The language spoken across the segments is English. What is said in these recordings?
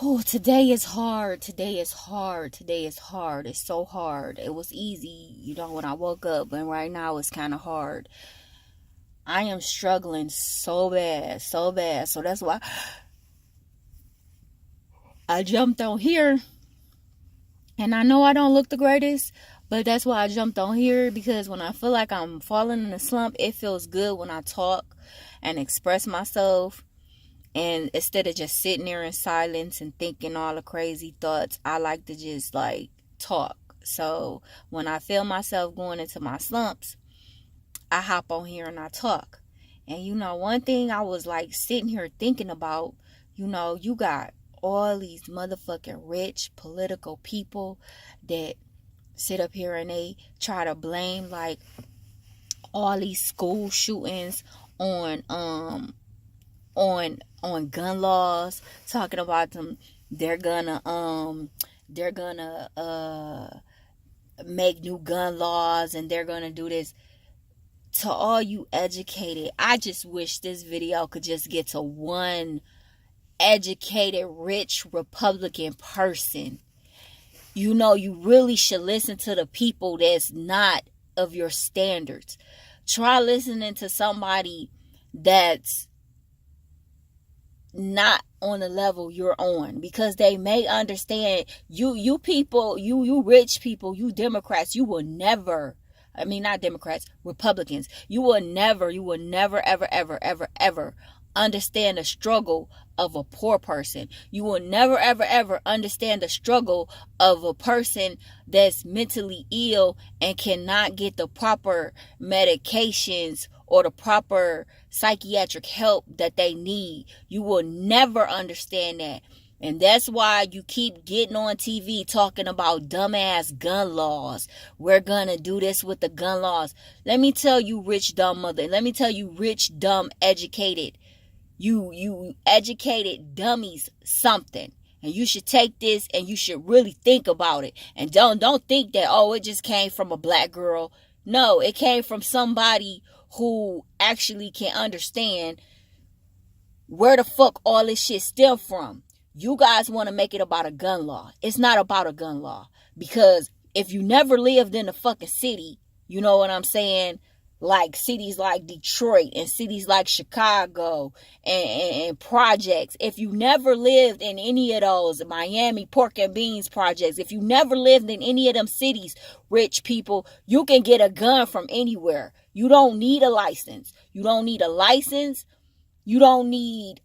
Oh, today is hard. Today is hard. Today is hard. It's so hard. It was easy, when I woke up, but right now it's kind of hard. I am struggling so bad, so bad. So that's why I jumped on here. And I know I don't look the greatest, but that's why I jumped on here, because when I feel like I'm falling in a slump, it feels good when I talk and express myself. And instead of just sitting there in silence and thinking all the crazy thoughts, I like to just talk. So when I feel myself going into my slumps, I hop on here and I talk. And one thing I was sitting here thinking about, you got all these motherfucking rich political people that sit up here and they try to blame all these school shootings on gun laws, talking about them. They're gonna make new gun laws, and they're gonna do this. To all you educated, I just wish this video could just get to one educated, rich Republican person. You really should listen to the people that's not of your standards. Try listening to somebody that's not on the level you're on, because they may understand you people, you rich people, you Democrats, you will never, not Democrats, Republicans, you will never ever understand the struggle of a poor person. You will never ever understand the struggle of a person that's mentally ill and cannot get the proper medications or the proper psychiatric help that they need. You will never understand that. And that's why you keep getting on TV talking about dumbass gun laws. We're gonna do this with the gun laws. Let me tell you, rich dumb mother. Let me tell you, rich dumb educated. You educated dummies, something. And you should take this and you should really think about it. And don't think that, it just came from a black girl. No, it came from somebody who actually can understand where the fuck all this shit stem from. You guys want to make it about a gun law. It's not about a gun law. Because if you never lived in a fucking city, you know what I'm saying? Like cities like Detroit and cities like Chicago and projects. If you never lived in any of those Miami pork and beans projects, if you never lived in any of them cities, rich people, you can get a gun from anywhere. You don't need a license. You don't need a license. You don't need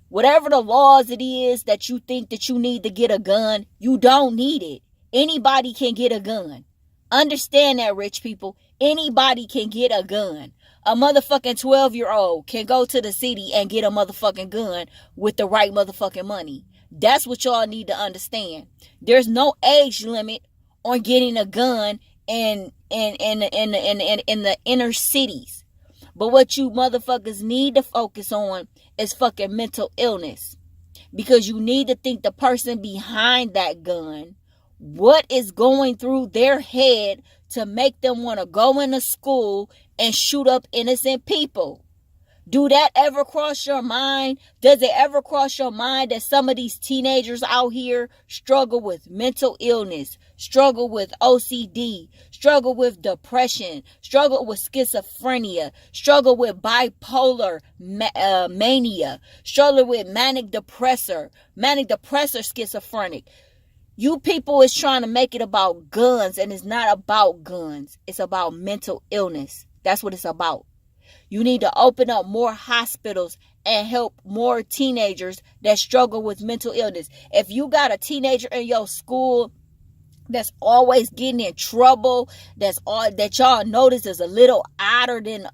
whatever the laws it is that you think that you need to get a gun. You don't need it. Anybody can get a gun. Understand that, rich people. Anybody can get a gun. A motherfucking 12-year-old can go to the city and get a motherfucking gun with the right motherfucking money. That's what y'all need to understand. There's no age limit on getting a gun in the inner cities. But what you motherfuckers need to focus on is fucking mental illness. Because you need to think the person behind that gun, what is going through their head to make them want to go into school and shoot up innocent people. Do that ever cross your mind? Does it ever cross your mind that some of these teenagers out here struggle with mental illness, struggle with OCD, struggle with depression, struggle with schizophrenia, struggle with bipolar mania, struggle with manic depressor schizophrenic? You people is trying to make it about guns, and it's not about guns. It's about mental illness. That's what it's about. You need to open up more hospitals and help more teenagers that struggle with mental illness. If you got a teenager in your school that's always getting in trouble, that y'all notice is a little odder than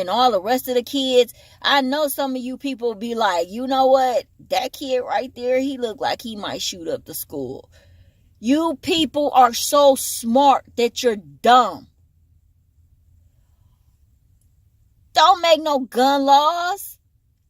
all the rest of the kids, I know some of you people be like, you know what, that kid right there, he look like he might shoot up the school. You people are so smart that you're dumb. Don't make no gun laws,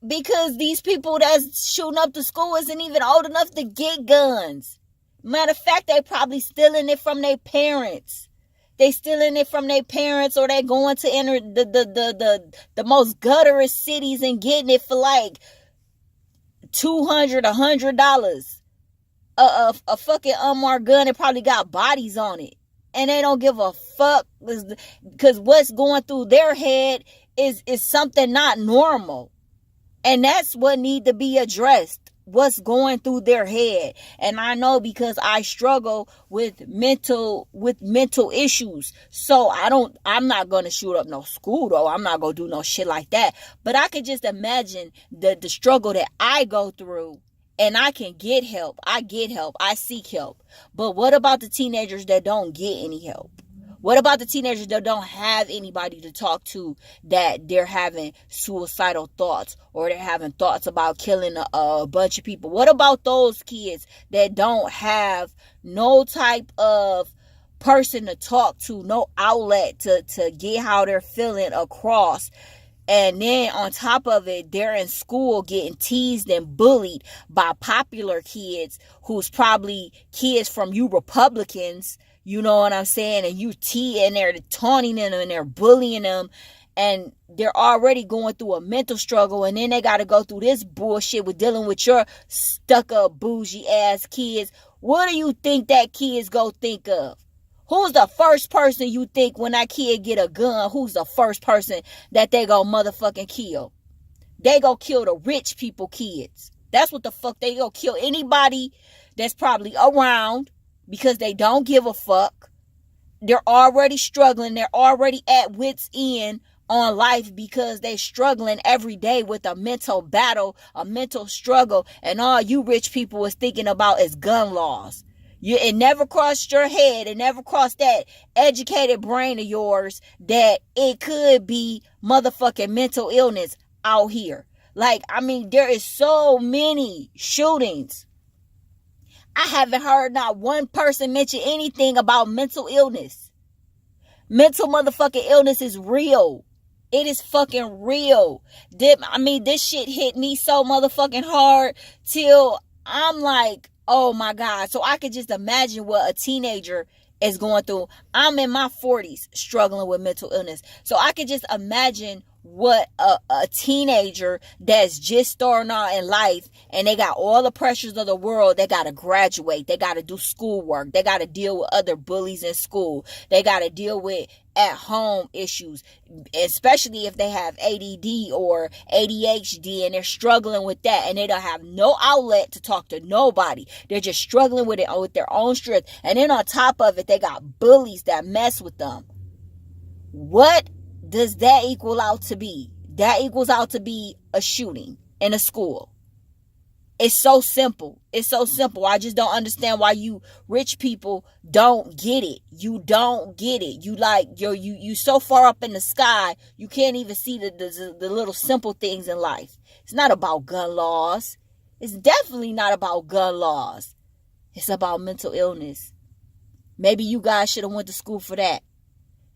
because these people that's shooting up the school isn't even old enough to get guns. Matter of fact, they probably stealing it from their parents. They stealing it from their parents, or they going to enter the most gutterous cities and getting it for like $200, $100. A fucking unmarked gun that probably got bodies on it. And they don't give a fuck because what's going through their head is something not normal. And that's what need to be addressed. What's going through their head. And I know because I struggle with mental issues. So I'm not going to shoot up no school though. I'm not going to do no shit like that. But I can just imagine the struggle that I go through. And I can get help. I get help. I seek help. But what about the teenagers that don't get any help? What about the teenagers that don't have anybody to talk to, that they're having suicidal thoughts or they're having thoughts about killing a bunch of people? What about those kids that don't have no type of person to talk to, no outlet to get how they're feeling across? And then on top of it, they're in school getting teased and bullied by popular kids who's probably kids from you Republicans. You know what I'm saying? And and they're taunting them and they're bullying them. And they're already going through a mental struggle. And then they got to go through this bullshit with dealing with your stuck up bougie ass kids. What do you think that kids go think of? Who's the first person you think when that kid get a gun, who's the first person that they go motherfucking kill? They go kill the rich people kids. That's what the fuck they go kill. Anybody that's probably around because they don't give a fuck. They're already struggling. They're already at wit's end on life because they're struggling every day with a mental battle, a mental struggle. And all you rich people is thinking about is gun laws. It never crossed your head. It never crossed that educated brain of yours that it could be motherfucking mental illness out here. Like, I mean, there is so many shootings. I haven't heard not one person mention anything about mental illness. Mental motherfucking illness is real. It is fucking real. This shit hit me so motherfucking hard till I'm like, oh my God. So I could just imagine what a teenager is going through. I'm in my 40s struggling with mental illness. So I could just imagine what a teenager that's just starting out in life and they got all the pressures of the world. They got to graduate. They got to do schoolwork. They got to deal with other bullies in school. They got to deal with at home issues, especially if they have ADD or ADHD and they're struggling with that and they don't have no outlet to talk to nobody. They're just struggling with it with their own strength. And then on top of it, they got bullies that mess with them. What does that equal out to be? That equals out to be a shooting in a school. It's so simple. It's so simple. I just don't understand why you rich people don't get it. You don't get it. You so far up in the sky, you can't even see the little simple things in life. It's not about gun laws. It's definitely not about gun laws. It's about mental illness. Maybe you guys should have went to school for that.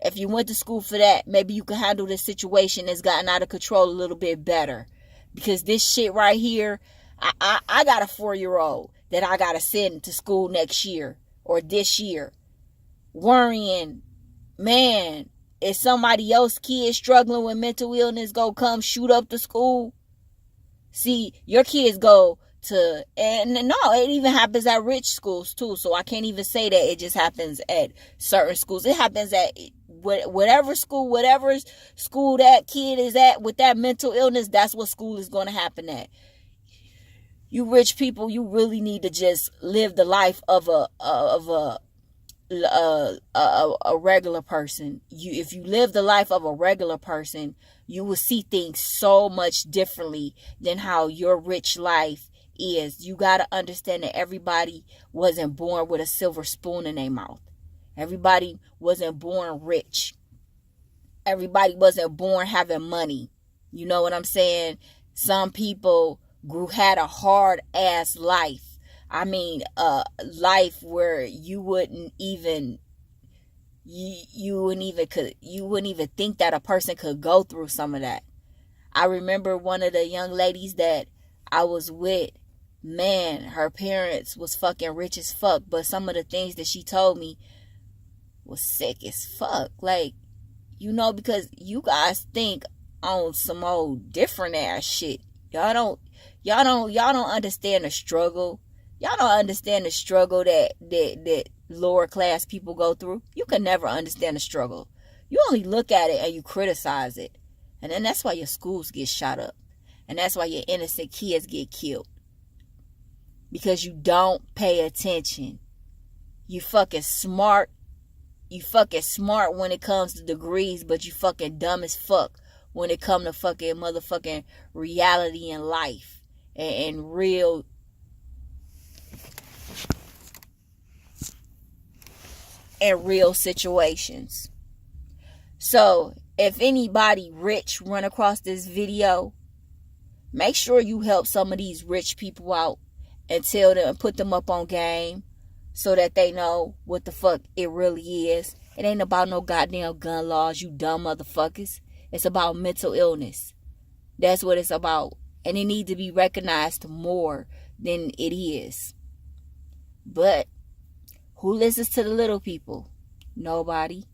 If you went to school for that, maybe you can handle this situation that's gotten out of control a little bit better. Because this shit right here, I got a 4-year-old that I got to send to school next year or this year. Worrying, man, is somebody else kid struggling with mental illness go come shoot up the school? See, your kids go to, and no, it even happens at rich schools too. So I can't even say that it just happens at certain schools. It happens at whatever school that kid is at with that mental illness. That's what school is going to happen at. You rich people, you really need to just live the life of a regular person. If you live the life of a regular person, you will see things so much differently than how your rich life is. You got to understand that everybody wasn't born with a silver spoon in their mouth. Everybody wasn't born rich. Everybody wasn't born having money. You know what I'm saying? Some people had a hard ass life. I mean, life where you wouldn't even think that a person could go through some of that. I remember one of the young ladies that I was with, man, her parents was fucking rich as fuck, but some of the things that she told me was sick as fuck. Like, you know, because you guys think on some old different ass shit. Y'all don't, Y'all don't understand the struggle. Y'all don't understand the struggle that lower class people go through. You can never understand the struggle. You only look at it and you criticize it. And then that's why your schools get shot up. And that's why your innocent kids get killed. Because you don't pay attention. You fucking smart. You fucking smart when it comes to degrees, but you fucking dumb as fuck when it come to fucking motherfucking reality in life and real situations. So if anybody rich run across this video, make sure you help some of these rich people out and tell them and put them up on game so that they know what the fuck it really is. It ain't about no goddamn gun laws, you dumb motherfuckers. It's about mental illness. That's what it's about. And it needs to be recognized more than it is. But who listens to the little people? Nobody.